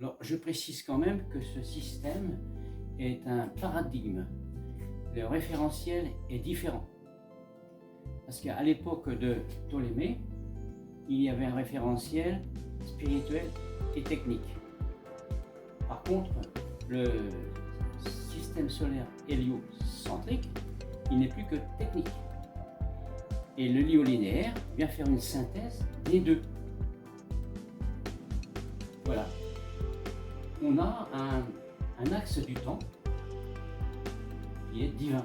Alors, je précise quand même que ce système est un paradigme. Le référentiel est différent. Parce qu'à l'époque de Ptolémée, il y avait un référentiel spirituel et technique. Par contre, le système solaire héliocentrique, il n'est plus que technique. Et le linéaire vient faire une synthèse des deux. Voilà. On a un axe du temps qui est divin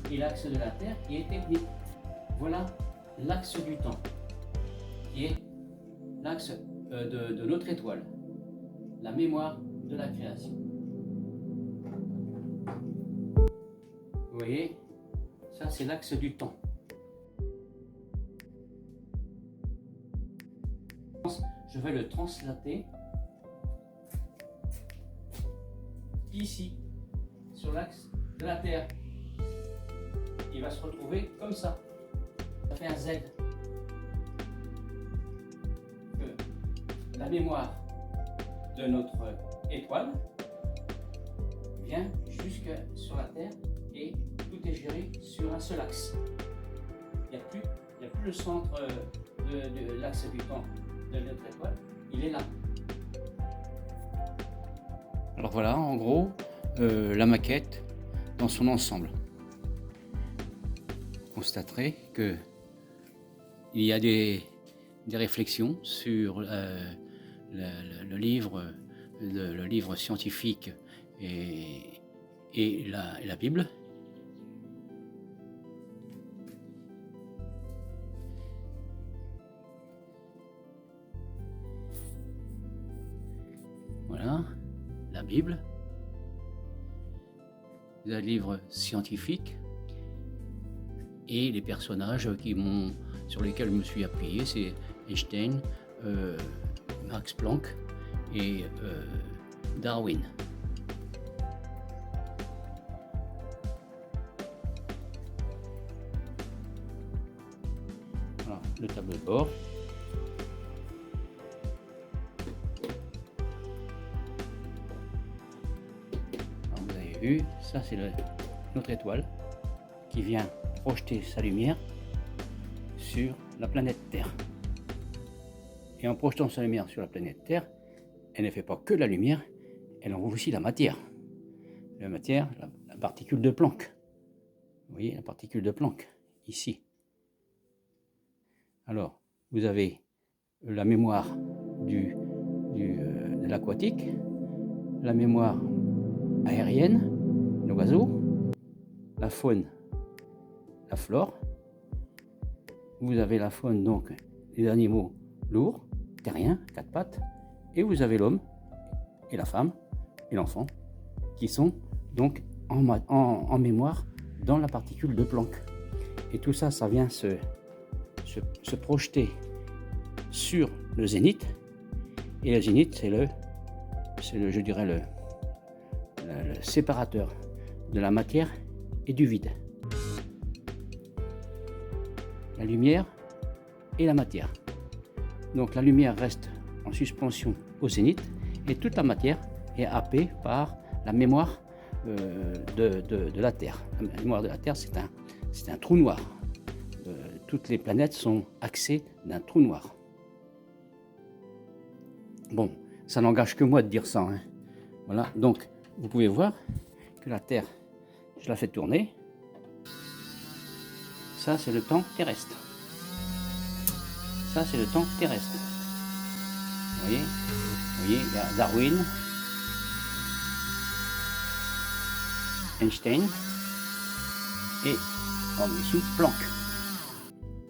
et l'axe de la Terre qui est technique. Voilà l'axe du temps qui est l'axe de notre étoile, la mémoire de la création. Vous voyez, ça c'est l'axe du temps. Je vais le translater ici, sur l'axe de la Terre. Il va se retrouver comme ça. Ça fait un Z. La mémoire de notre étoile vient jusque sur la Terre et tout est géré sur un seul axe. Il n'y a plus le centre de l'axe du temps de notre étoile, il est là. Alors voilà, en gros, la maquette dans son ensemble. Vous constaterez que il y a des réflexions sur le livre scientifique et la Bible. Voilà, la Bible, le livre scientifique et les personnages sur lesquels je me suis appuyé, c'est Einstein, Max Planck et Darwin. Voilà, le tableau de bord. Vu, ça c'est notre étoile qui vient projeter sa lumière sur la planète Terre. Et en projetant sa lumière sur la planète Terre, elle ne fait pas que la lumière, elle envoie aussi la matière. La matière, la particule de Planck. Vous voyez la particule de Planck, ici. Alors, vous avez la mémoire de l'aquatique, la mémoire aérienne, les oiseaux, la faune, la flore. Vous avez la faune, donc les animaux lourds, terriens, quatre pattes, et vous avez l'homme et la femme et l'enfant qui sont donc en mémoire dans la particule de Planck. Et tout ça, ça vient se projeter sur le zénith. Et le zénith, c'est le séparateur de la matière et du vide. La lumière et la matière. Donc la lumière reste en suspension au zénith et toute la matière est happée par la mémoire de la Terre. La mémoire de la Terre, c'est un trou noir. Toutes les planètes sont axées d'un trou noir. Bon, ça n'engage que moi de dire ça, hein. Voilà, donc vous pouvez voir que la Terre, je la fais tourner. Ça, c'est le temps terrestre. Ça, c'est le temps terrestre. Vous voyez, il y a Darwin, Einstein et en dessous Planck.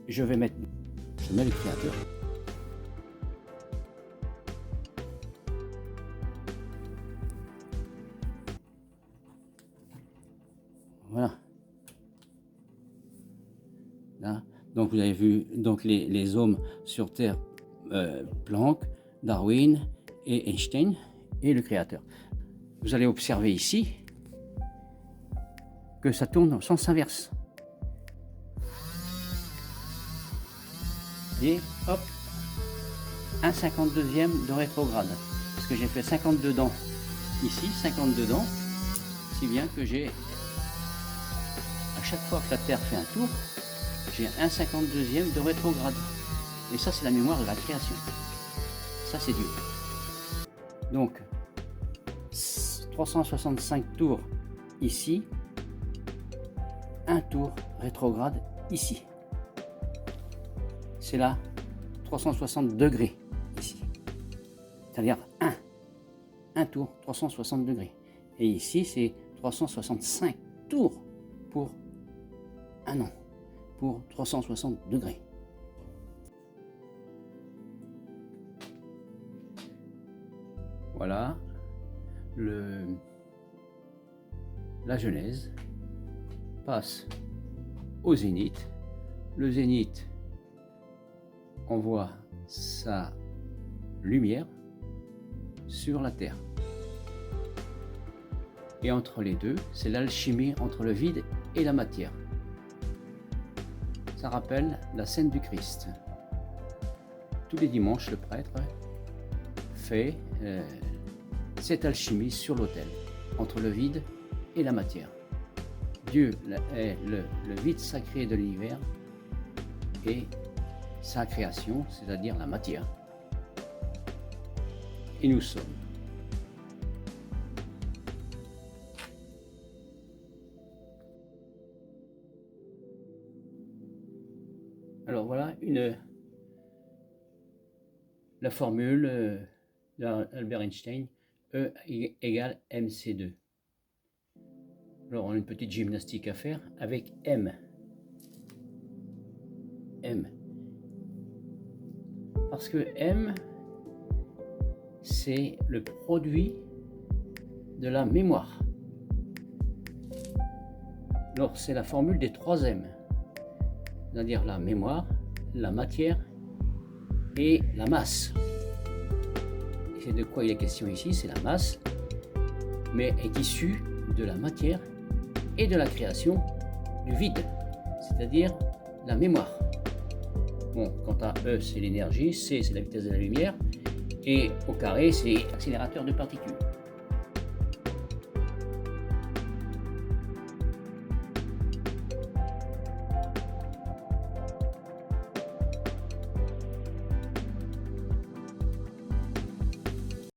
Je mets le créateur. Voilà. Là, donc vous avez vu donc les hommes sur Terre, Planck, Darwin et Einstein et le créateur. Vous allez observer ici que ça tourne en sens inverse. Et hop, 1/52e de rétrograde. Parce que j'ai fait 52 dents ici, 52 dents, si bien que j'ai, à chaque fois que la Terre fait un tour, j'ai un 52e de rétrograde. Et ça, c'est la mémoire de la création. Ça, c'est Dieu. Donc, 365 tours ici, un tour rétrograde ici. C'est là 360 degrés ici. C'est-à-dire un tour 360 degrés. Et ici, c'est 365 tours pour un an, pour 360 degrés. Voilà la Genèse passe au zénith. Le zénith envoie sa lumière sur la Terre. Et entre les deux, c'est l'alchimie entre le vide et la matière. Ça rappelle la scène du Christ. Tous les dimanches, le prêtre fait cette alchimie sur l'autel, entre le vide et la matière. Dieu est le vide sacré de l'univers et sa création, c'est-à-dire la matière. Et nous sommes. Alors voilà la formule d'Albert Einstein, E égale mc2. Alors on a une petite gymnastique à faire avec M. Parce que M, c'est le produit de la mémoire. Alors c'est la formule des 3 M, c'est-à-dire la mémoire, la matière et la masse. Et c'est de quoi il est question ici, c'est la masse, mais est issue de la matière et de la création du vide, c'est-à-dire la mémoire. Bon, quant à E, c'est l'énergie, C, c'est la vitesse de la lumière, et au carré, c'est l'accélérateur de particules.